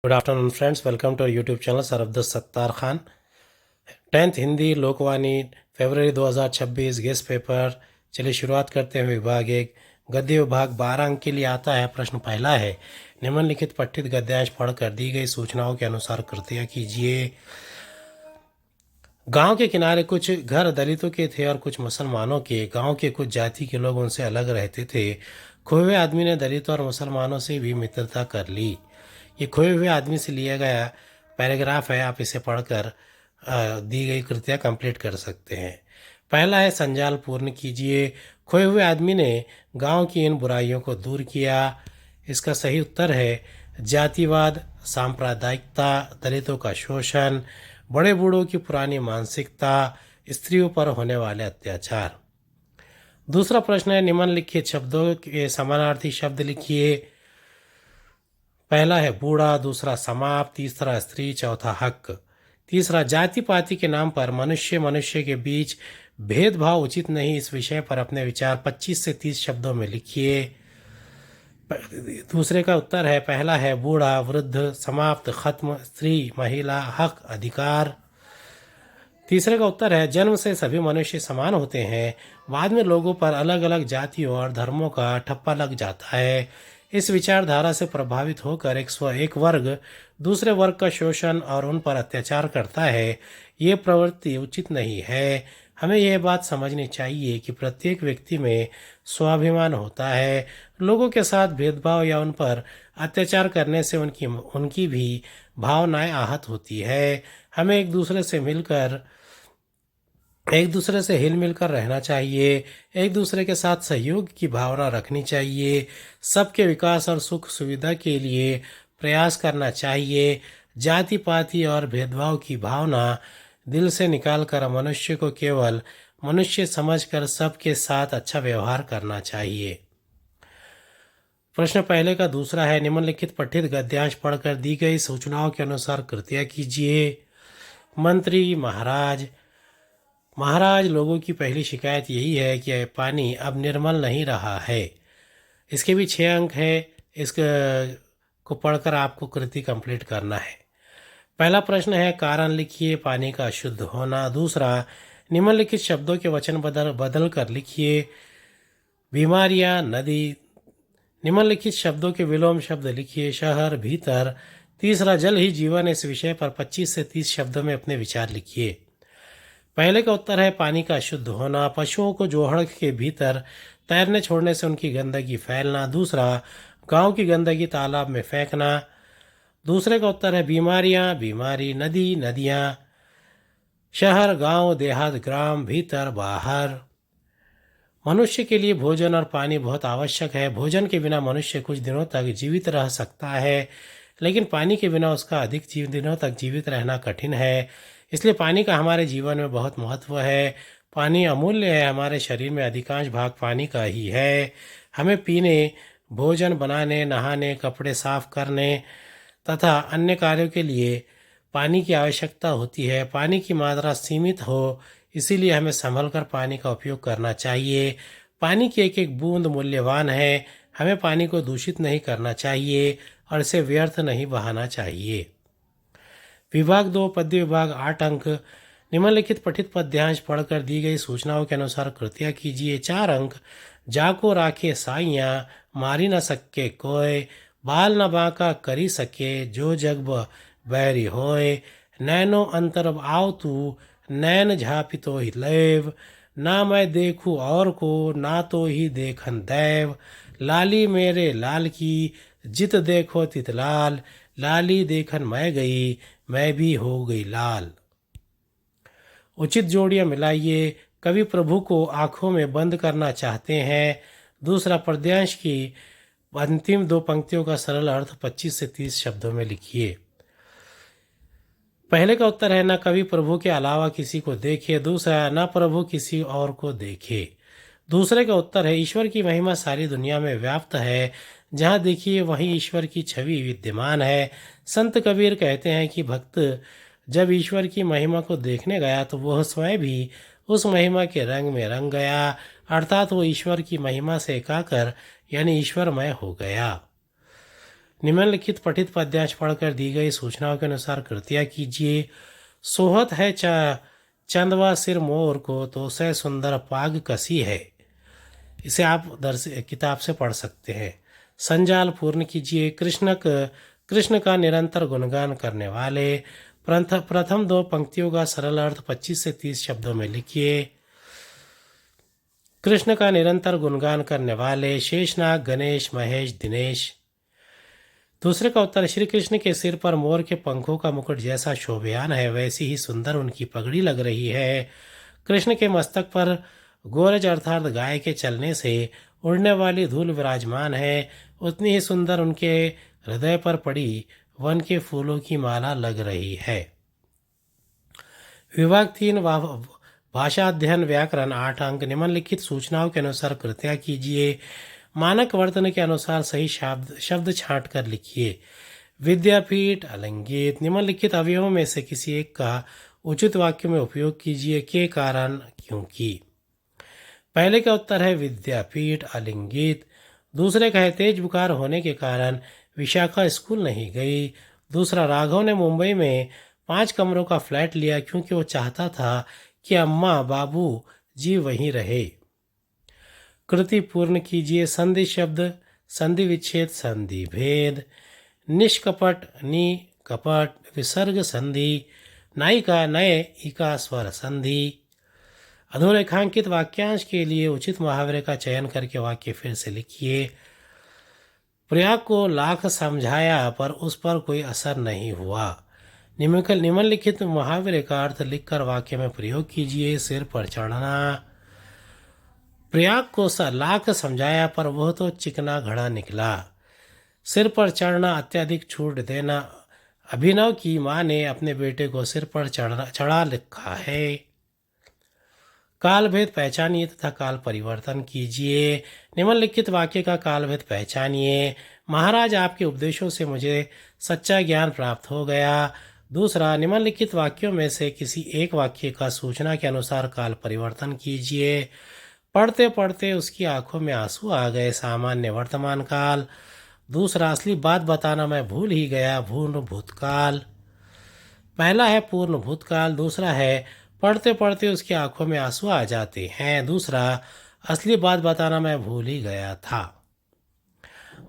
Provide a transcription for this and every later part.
Good afternoon friends, welcome to our YouTube channel sir Abdul Sattar Khan. 10th Hindi Lokvani फरवरी 2026 guess paper. चलिए शुरुआत करते हैं। विभाग एक गद्य विभाग 12 अंक के लिए आता है। प्रश्न पहला है, निम्नलिखित पठित गद्यांश पढ़कर दी गई सूचनाओं के अनुसार कृतियाँ कीजिए। गांव के किनारे कुछ घर दलितों के थे और कुछ मुसलमानों के। गांव के कुछ जाति के लोग उनसे अलग रहते थे। खोए हुए आदमी ने दलितों और मुसलमानों से भी मित्रता कर ली। ये खोए हुए आदमी से लिया गया पैराग्राफ है। आप इसे पढ़कर दी गई कृतियाँ कंप्लीट कर सकते हैं। पहला है, संजाल पूर्ण कीजिए। खोए हुए आदमी ने गांव की इन बुराइयों को दूर किया। इसका सही उत्तर है जातिवाद, सांप्रदायिकता, दलितों का शोषण, बड़े बूढ़ों की पुरानी मानसिकता, स्त्रियों पर होने वाले अत्याचार। दूसरा प्रश्न है, निम्नलिखित शब्दों के समानार्थी शब्द लिखिए। पहला है बूढ़ा, दूसरा समाप्त, तीसरा स्त्री, चौथा हक। तीसरा, जाति पाति के नाम पर मनुष्य मनुष्य के बीच भेदभाव उचित नहीं। इस विषय पर अपने विचार 25 से 30 शब्दों में लिखिए। दूसरे का उत्तर है, पहला है बूढ़ा, वृद्ध, समाप्त, खत्म, स्त्री, महिला, हक, अधिकार। तीसरे का उत्तर है, जन्म से सभी मनुष्य समान होते हैं, बाद में लोगों पर अलग अलग जातियों और धर्मों का ठप्पा लग जाता है। इस विचारधारा से प्रभावित होकर एक वर्ग दूसरे वर्ग का शोषण और उन पर अत्याचार करता है। ये प्रवृत्ति उचित नहीं है। हमें यह बात समझनी चाहिए कि प्रत्येक व्यक्ति में स्वाभिमान होता है। लोगों के साथ भेदभाव या उन पर अत्याचार करने से उनकी भी भावनाएं आहत होती है। हमें एक दूसरे से हिल मिलकर रहना चाहिए। एक दूसरे के साथ सहयोग की भावना रखनी चाहिए। सबके विकास और सुख सुविधा के लिए प्रयास करना चाहिए। जाति पाति और भेदभाव की भावना दिल से निकालकर मनुष्य को केवल मनुष्य समझकर सबके साथ अच्छा व्यवहार करना चाहिए। प्रश्न पहले का दूसरा है, निम्नलिखित पठित गद्यांश पढ़कर दी गई सूचनाओं के अनुसार कृतियाँ कीजिए। मंत्री, महाराज लोगों की पहली शिकायत यही है कि पानी अब निर्मल नहीं रहा है। इसके भी 6 अंक है। इसको पढ़कर आपको कृति कंप्लीट करना है। पहला प्रश्न है, कारण लिखिए पानी का शुद्ध होना। दूसरा, निम्नलिखित शब्दों के वचन बदल कर लिखिए। बीमारियां, नदी। निम्नलिखित शब्दों के विलोम शब्द लिखिए। शहर, भीतर। तीसरा, जल ही जीवन। इस विषय पर 25 से 30 शब्दों में अपने विचार लिखिए। पहले का उत्तर है पानी का शुद्ध होना। पशुओं को जोहड़ के भीतर तैरने छोड़ने से उनकी गंदगी फैलना। दूसरा, गांव की गंदगी तालाब में फेंकना। दूसरे का उत्तर है बीमारी, नदी, नदियाँ। शहर, गांव, देहात, ग्राम, भीतर, बाहर। मनुष्य के लिए भोजन और पानी बहुत आवश्यक है। भोजन के बिना मनुष्य कुछ दिनों तक जीवित रह सकता है, लेकिन पानी के बिना उसका अधिक दिनों तक जीवित रहना कठिन है। इसलिए पानी का हमारे जीवन में बहुत महत्व है। पानी अमूल्य है। हमारे शरीर में अधिकांश भाग पानी का ही है। हमें पीने, भोजन बनाने, नहाने, कपड़े साफ करने तथा अन्य कार्यों के लिए पानी की आवश्यकता होती है। पानी की मात्रा सीमित हो, इसीलिए हमें संभल कर पानी का उपयोग करना चाहिए। पानी की एक एक बूंद मूल्यवान है। हमें पानी को दूषित नहीं करना चाहिए और इसे व्यर्थ नहीं बहाना चाहिए। विभाग 2 पद्य विभाग 8 अंक। निम्नलिखित पठित पद्यांश पढ़कर दी गई सूचनाओं के अनुसार कृतियाँ कीजिए। 4 अंक। जाको राखे साइयाँ, मारी न सके कोय, बाल न बांका करी सके, जो जग बैरी होय। नैनो अंतर आव तू, नैन झापितो ही लैव, ना मैं देखूँ और को, ना तो ही देखन दैव। लाली मेरे लाल की, जित देखो तित लाल, लाली देखन मैं गई, मैं भी हो गई लाल। उचित जोड़ियां मिलाइए। कवि प्रभु को आंखों में बंद करना चाहते हैं। दूसरा, पद्यांश की अंतिम 2 पंक्तियों का सरल अर्थ 25 से 30 शब्दों में लिखिए। पहले का उत्तर है, न कवि प्रभु के अलावा किसी को देखे। दूसरा, न प्रभु किसी और को देखे। दूसरे का उत्तर है, ईश्वर की महिमा सारी दुनिया में व्याप्त है। जहाँ देखिए वहीं ईश्वर की छवि विद्यमान है। संत कबीर कहते हैं कि भक्त जब ईश्वर की महिमा को देखने गया तो वह स्वयं भी उस महिमा के रंग में रंग गया, अर्थात वो ईश्वर की महिमा से एकाकर यानी ईश्वरमय हो गया। निम्नलिखित पठित पद्यांश पढ़कर दी गई सूचनाओं के अनुसार कृतियाँ कीजिए। सोहत है चंदवा सिर मोर को, तो से सुंदर पाग कसी है। इसे आप किताब से पढ़ सकते हैं। संजाल पूर्ण कीजिए। कृष्ण का निरंतर गुणगान करने वाले। प्रथम दो पंक्तियों का सरल अर्थ 25 से 30 शब्दों में लिखिए। कृष्ण का निरंतर गुणगान करने वाले शेषनाग, गणेश, महेश, दिनेश। दूसरे का उत्तर, श्री कृष्ण के सिर पर मोर के पंखों का मुकुट जैसा शोभयान है, वैसी ही सुंदर उनकी पगड़ी लग रही है। कृष्ण के मस्तक पर गोरज अर्थात गाय के चलने से उड़ने वाली धूल विराजमान है, उतनी ही सुंदर उनके हृदय पर पड़ी वन के फूलों की माला लग रही है। विभाग 3 भाषा अध्ययन व्याकरण 8 अंक। निम्नलिखित सूचनाओं के अनुसार कृतियाँ कीजिए। मानक वर्तन के अनुसार सही शब्द छांट कर लिखिए। विद्यापीठ, आलिंगित। निम्नलिखित अवयवों में से किसी एक का उचित वाक्य में उपयोग कीजिए। के कारण, क्योंकि। पहले का उत्तर है विद्यापीठ, आलिंगित। दूसरे का है तेज बुखार होने के कारण विशाखा स्कूल नहीं गई। दूसरा, राघव ने मुंबई में 5 कमरों का फ्लैट लिया क्योंकि वो चाहता था कि अम्मा बाबू जी वहीं रहे। कृति पूर्ण कीजिए। संधि शब्द, संधि विच्छेद, संधि भेद। निष्कपट, नि कपट। विसर्ग संधि। नायिका, नए इका स्वर संधि। अधोरेखांकित वाक्यांश के लिए उचित मुहावरे का चयन करके वाक्य फिर से लिखिए। प्रयाग को लाख समझाया पर उस पर कोई असर नहीं हुआ। निम्नलिखित मुहावरे का अर्थ लिखकर वाक्य में प्रयोग कीजिए। सिर पर चढ़ना। प्रयाग को लाख समझाया पर वह तो चिकना घड़ा निकला। सिर पर चढ़ना, अत्यधिक छूट देना। अभिनव की मां ने अपने बेटे को सिर पर चढ़ा लिखा है। काल भेद पहचानिए तथा काल परिवर्तन कीजिए। निम्नलिखित वाक्य का काल भेद पहचानिए। महाराज, आपके उपदेशों से मुझे सच्चा ज्ञान प्राप्त हो गया। दूसरा, निम्नलिखित वाक्यों में से किसी एक वाक्य का सूचना के अनुसार काल परिवर्तन कीजिए। पढ़ते पढ़ते उसकी आंखों में आंसू आ गए। सामान्य वर्तमान काल। दूसरा, असली बात बताना मैं भूल ही गया। पूर्ण भूतकाल। पहला है पूर्ण भूतकाल। दूसरा है पढ़ते पढ़ते उसकी आंखों में आंसू आ जाते हैं। दूसरा, असली बात बताना मैं भूल ही गया था।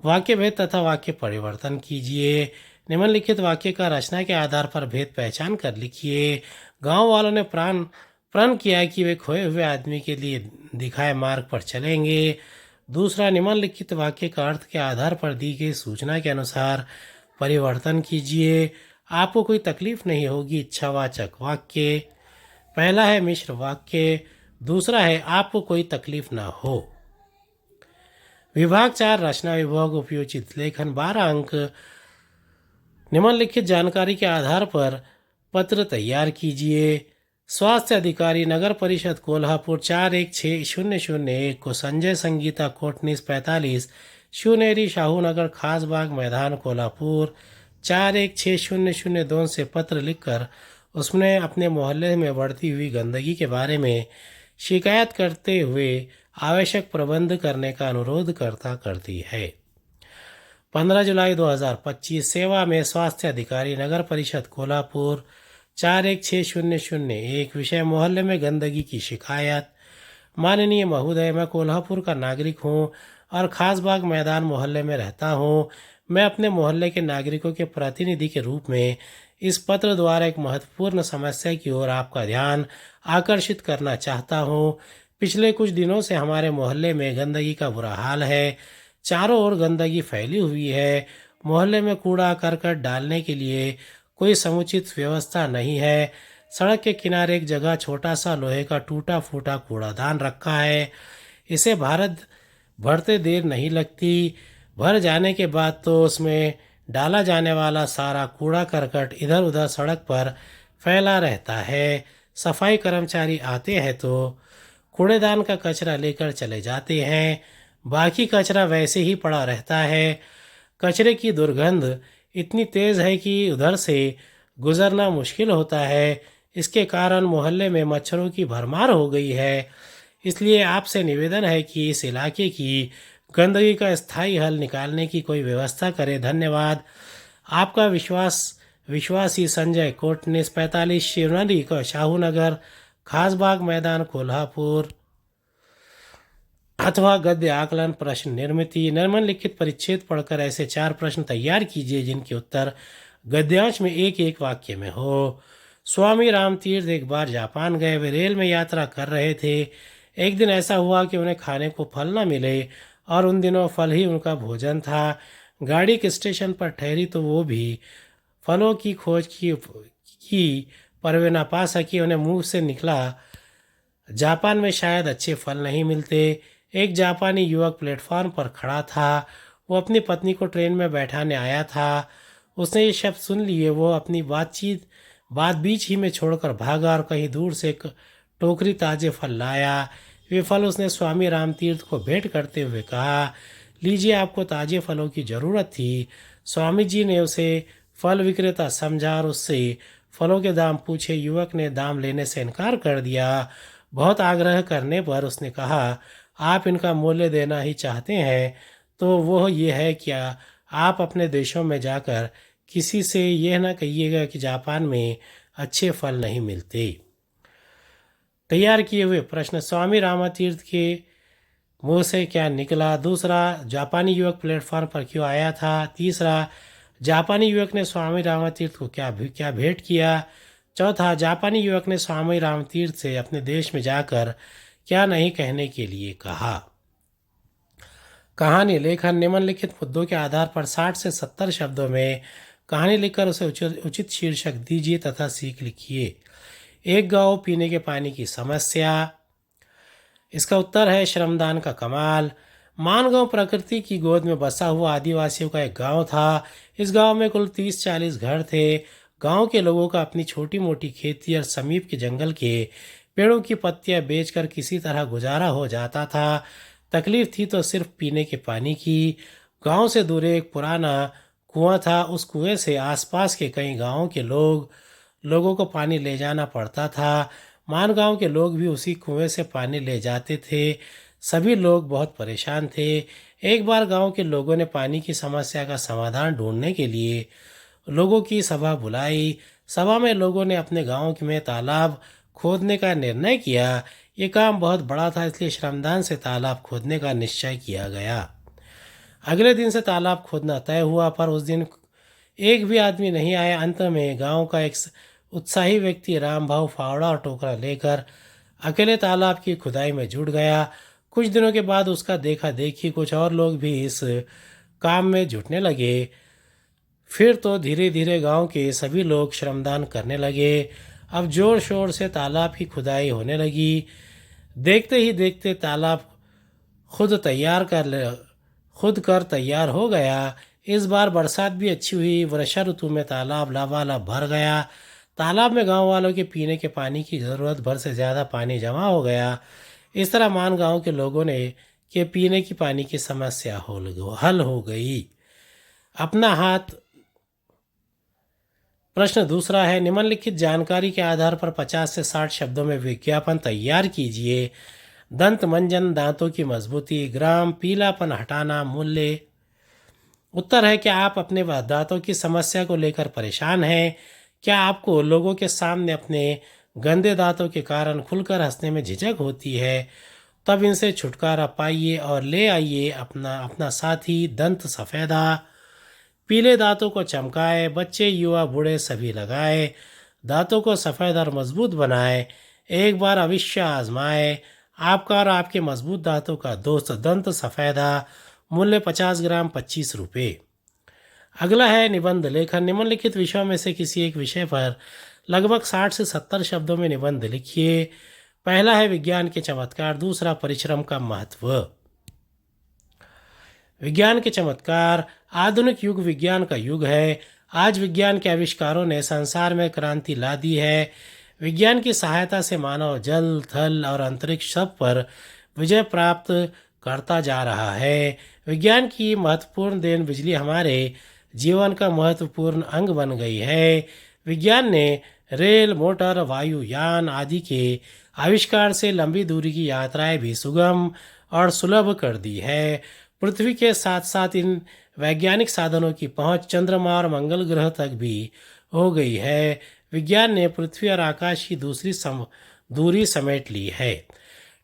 वाक्य भेद तथा वाक्य परिवर्तन कीजिए। निम्नलिखित वाक्य का रचना के आधार पर भेद पहचान कर लिखिए। गांव वालों ने प्रण किया कि वे खोए हुए आदमी के लिए दिखाए मार्ग पर चलेंगे। दूसरा, निम्नलिखित वाक्य का अर्थ के आधार पर दी गई सूचना के अनुसार परिवर्तन कीजिए। आपको कोई तकलीफ नहीं होगी। इच्छावाचक वाक्य। पहला है मिश्र वाक्य। दूसरा है आपको कोई तकलीफ ना हो। विभाग 4 रचना विभाग उपयोजित लेखन 12 अंक। निम्नलिखित जानकारी के आधार पर पत्र तैयार कीजिए। स्वास्थ्य अधिकारी, नगर परिषद कोल्हापुर 416001 को संजय संगीता कोटनीस 45 शिवनेरी शाहू नगर खासबाग मैदान कोल्हापुर 416002 से पत्र लिखकर उसने अपने मोहल्ले में बढ़ती हुई गंदगी के बारे में शिकायत करते हुए आवश्यक प्रबंध करने का अनुरोध करती है। 15 जुलाई 2025 सेवा में स्वास्थ्य अधिकारी, नगर परिषद कोल्हापुर 416001। विषय मोहल्ले में गंदगी की शिकायत। माननीय महोदय, मैं कोल्हापुर का नागरिक हूं और खासबाग मैदान मोहल्ले में रहता हूं। मैं अपने मोहल्ले के नागरिकों के प्रतिनिधि के रूप में इस पत्र द्वारा एक महत्वपूर्ण समस्या की ओर आपका ध्यान आकर्षित करना चाहता हूं। पिछले कुछ दिनों से हमारे मोहल्ले में गंदगी का बुरा हाल है। चारों ओर गंदगी फैली हुई है। मोहल्ले में कूड़ा करकट डालने के लिए कोई समुचित व्यवस्था नहीं है। सड़क के किनारे एक जगह छोटा सा लोहे का टूटा फूटा कूड़ादान रखा है। इसे भरते देर नहीं लगती। भर जाने के बाद तो उसमें डाला जाने वाला सारा कूड़ा करकट इधर उधर सड़क पर फैला रहता है। सफाई कर्मचारी आते हैं तो कूड़ेदान का कचरा लेकर चले जाते हैं, बाकी कचरा वैसे ही पड़ा रहता है। कचरे की दुर्गंध इतनी तेज़ है कि उधर से गुजरना मुश्किल होता है। इसके कारण मोहल्ले में मच्छरों की भरमार हो गई है। इसलिए आपसे निवेदन है कि इस इलाके की गंदगी का स्थायी हल निकालने की कोई व्यवस्था करे। धन्यवाद। आपका विश्वासी संजय कोटनिस, 45 शिवनरी का शाहू नगर, खासबाग मैदान, कोल्हापुर। अथवा गद्य आकलन प्रश्न निर्मिति। निम्नलिखित परिच्छेद पढ़कर ऐसे 4 प्रश्न तैयार कीजिए जिनके उत्तर गद्यांश में एक एक वाक्य में हो। स्वामी रामतीर्थ एक बार जापान गए। वे रेल में यात्रा कर रहे थे। एक दिन ऐसा हुआ कि उन्हें खाने को फल न मिले और उन दिनों फल ही उनका भोजन था। गाड़ी एक स्टेशन पर ठहरी तो वो भी फलों की खोज की पर वे न पा सकी। उन्हें मुंह से निकला, जापान में शायद अच्छे फल नहीं मिलते। एक जापानी युवक प्लेटफॉर्म पर खड़ा था। वो अपनी पत्नी को ट्रेन में बैठाने आया था। उसने ये शब्द सुन लिए। वो अपनी बात बीच ही में छोड़कर भागा और कहीं दूर से एक टोकरी ताजे फल लाया। वे फल उसने स्वामी रामतीर्थ को भेंट करते हुए कहा, लीजिए, आपको ताजे फलों की ज़रूरत थी। स्वामी जी ने उसे फल विक्रेता समझा और उससे फलों के दाम पूछे। युवक ने दाम लेने से इनकार कर दिया। बहुत आग्रह करने पर उसने कहा, आप इनका मूल्य देना ही चाहते हैं तो वो ये है कि आप अपने देशों में जाकर किसी से यह ना कहिएगा कि जापान में अच्छे फल नहीं मिलते। तैयार किए हुए प्रश्न। स्वामी रामतीर्थ के मुंह से क्या निकला? दूसरा, जापानी युवक प्लेटफॉर्म पर क्यों आया था? तीसरा, जापानी युवक ने स्वामी रामतीर्थ को क्या भेंट किया? चौथा, जापानी युवक ने स्वामी रामतीर्थ से अपने देश में जाकर क्या नहीं कहने के लिए कहा। कहानी लेखन। निम्नलिखित मुद्दों के आधार पर 60 से 70 शब्दों में कहानी लिखकर उसे उचित शीर्षक दीजिए तथा सीख लिखिए। एक गांव, पीने के पानी की समस्या। इसका उत्तर है श्रमदान का कमाल। मानगांव प्रकृति की गोद में बसा हुआ आदिवासियों का एक गांव था। इस गांव में कुल 30-40 घर थे। गांव के लोगों का अपनी छोटी मोटी खेती और समीप के जंगल के पेड़ों की पत्तियां बेचकर किसी तरह गुजारा हो जाता था। तकलीफ थी तो सिर्फ पीने के पानी की। गांव से दूर एक पुराना कुआं था। उस कुएं से आसपास के कई गांवों के लोगों को पानी ले जाना पड़ता था। मानगांव के लोग भी उसी कुएं से पानी ले जाते थे। सभी लोग बहुत परेशान थे। एक बार गांव के लोगों ने पानी की समस्या का समाधान ढूंढने के लिए लोगों की सभा बुलाई। सभा में लोगों ने अपने गांव में तालाब खोदने का निर्णय किया। ये काम बहुत बड़ा था, इसलिए श्रमदान से तालाब खोदने का निश्चय किया गया। अगले दिन से तालाब खोदना तय हुआ, पर उस दिन एक भी आदमी नहीं आया। अंत में गांव का एक उत्साही व्यक्ति रामभाऊ फावड़ा और टोकरा लेकर अकेले तालाब की खुदाई में जुट गया। कुछ दिनों के बाद उसका देखा देखी कुछ और लोग भी इस काम में जुटने लगे। फिर तो धीरे धीरे गांव के सभी लोग श्रमदान करने लगे। अब जोर शोर से तालाब की खुदाई होने लगी। देखते ही देखते तालाब खुद कर तैयार हो गया। इस बार बरसात भी अच्छी हुई। वर्षा ऋतु में तालाब लबालब भर गया। तालाब में गांव वालों के पीने के पानी की ज़रूरत भर से ज़्यादा पानी जमा हो गया। इस तरह मान गांव के लोगों ने कि पीने की पानी की समस्या हल हो गई। अपना हाथ। प्रश्न दूसरा है, निम्नलिखित जानकारी के आधार पर 50 से 60 शब्दों में विज्ञापन तैयार कीजिए। दंत मंजन, दांतों की मजबूती। ग्राम, पीलापन हटाना। मूल्य। उत्तर है, क्या आप अपने दांतों की समस्या को लेकर परेशान हैं? क्या आपको लोगों के सामने अपने गंदे दांतों के कारण खुलकर हंसने में झिझक होती है? तब इनसे छुटकारा पाइए और ले आइए अपना साथी दंत सफ़ेदा। पीले दांतों को चमकाए। बच्चे, युवा, बूढ़े सभी लगाए। दांतों को सफ़ेद और मजबूत बनाए। एक बार अवश्य आजमाए। आपका और आपके मजबूत दांतों का दोस्त दंत सफ़ेदा। मूल्य 50 ग्राम 25 रुपये। अगला है निबंध लेखन। निम्नलिखित विषयों में से किसी एक विषय पर लगभग 60 से 70 शब्दों में निबंध लिखिए। पहला है विज्ञान के चमत्कार। दूसरा, परिश्रम का महत्व। विज्ञान के चमत्कार। आधुनिक युग विज्ञान का युग है। आज विज्ञान के आविष्कारों ने संसार में क्रांति ला दी है। विज्ञान की सहायता से मानव जल, थल और अंतरिक्ष सब पर विजय प्राप्त करता जा रहा है। विज्ञान की महत्वपूर्ण देन बिजली हमारे जीवन का महत्वपूर्ण अंग बन गई है। विज्ञान ने रेल, मोटर, वायुयान आदि के आविष्कार से लंबी दूरी की यात्राएं भी सुगम और सुलभ कर दी है। पृथ्वी के साथ साथ इन वैज्ञानिक साधनों की पहुंच चंद्रमा और मंगल ग्रह तक भी हो गई है। विज्ञान ने पृथ्वी और आकाश की दूरी समेट ली है।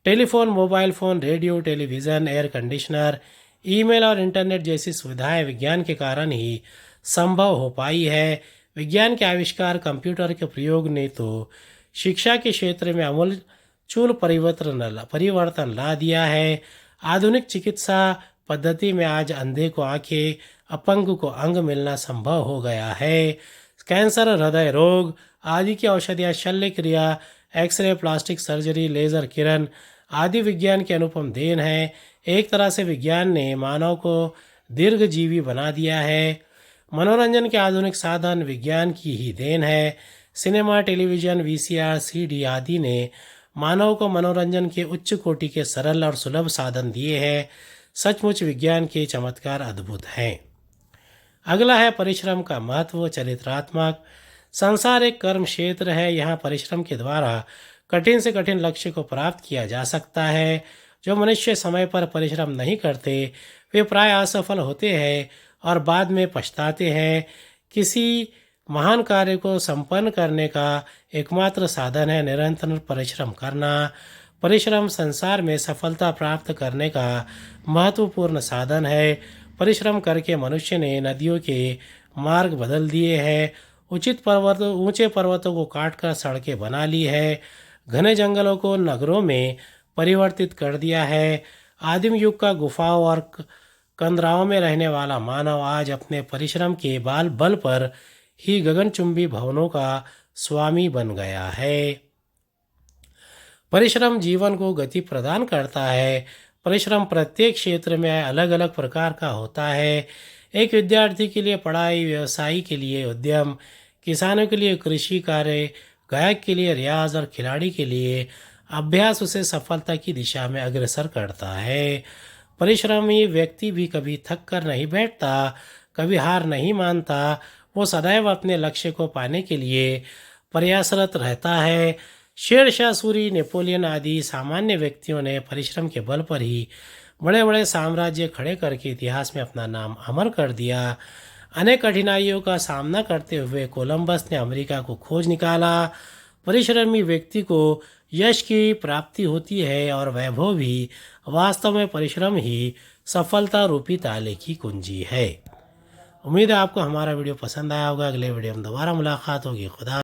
Telephone, mobile phone, radio, television, air conditioner, email और इंटरनेट जैसी सुविधाएं विज्ञान के कारण ही संभव हो पाई है। विज्ञान के आविष्कार, कंप्यूटर के प्रयोग ने तो शिक्षा के क्षेत्र में आमूलचूल परिवर्तन ला दिया है। आधुनिक चिकित्सा पद्धति में आज अंधे को आंखें, अपंग को अंग मिलना संभव हो गया है। कैंसर, हृदय रोग आदि की औषधियाँ, शल्य क्रिया, एक्सरे, प्लास्टिक सर्जरी, लेज़र किरण आदि विज्ञान की अनुपम देन है। एक तरह से विज्ञान ने मानव को दीर्घजीवी बना दिया है। मनोरंजन के आधुनिक साधन विज्ञान की ही देन है। सिनेमा, टेलीविज़न, वीसीआर, सीडी आदि ने मानव को मनोरंजन के उच्च कोटि के सरल और सुलभ साधन दिए हैं। सचमुच विज्ञान के चमत्कार अद्भुत हैं। अगला है परिश्रम का महत्व। चरित्रात्मक संसार एक कर्म क्षेत्र है। यहाँ परिश्रम के द्वारा कठिन से कठिन लक्ष्य को प्राप्त किया जा सकता है। जो मनुष्य समय पर परिश्रम नहीं करते वे प्राय असफल होते हैं और बाद में पछताते हैं। किसी महान कार्य को संपन्न करने का एकमात्र साधन है निरंतर परिश्रम करना। परिश्रम संसार में सफलता प्राप्त करने का महत्वपूर्ण साधन है। परिश्रम करके मनुष्य ने नदियों के मार्ग बदल दिए हैं, ऊंचे पर्वतों को काटकर सड़कें बना ली है, घने जंगलों को नगरों में परिवर्तित कर दिया है। आदिम युग का गुफाओं और कंदराओं में रहने वाला मानव आज अपने परिश्रम के बल पर ही गगनचुंबी भवनों का स्वामी बन गया है। परिश्रम जीवन को गति प्रदान करता है। परिश्रम प्रत्येक क्षेत्र में अलग अलग प्रकार का होता है। एक विद्यार्थी के लिए पढ़ाई, व्यवसायी के लिए उद्यम, किसानों के लिए कृषि कार्य, गायक के लिए रियाज और खिलाड़ी के लिए अभ्यास उसे सफलता की दिशा में अग्रसर करता है। परिश्रमी व्यक्ति भी कभी थक कर नहीं बैठता, कभी हार नहीं मानता। वो सदैव अपने लक्ष्य को पाने के लिए प्रयासरत रहता है। शेरशाह सूरी, नेपोलियन आदि सामान्य व्यक्तियों ने परिश्रम के बल पर ही बड़े बड़े साम्राज्य खड़े करके इतिहास में अपना नाम अमर कर दिया। अनेक कठिनाइयों का सामना करते हुए कोलंबस ने अमेरिका को खोज निकाला। परिश्रमी व्यक्ति को यश की प्राप्ति होती है और वैभव भी। वास्तव में परिश्रम ही सफलता रूपी ताले की कुंजी है। उम्मीद है आपको हमारा वीडियो पसंद आया होगा। अगले वीडियो में दोबारा मुलाकात होगी। खुदा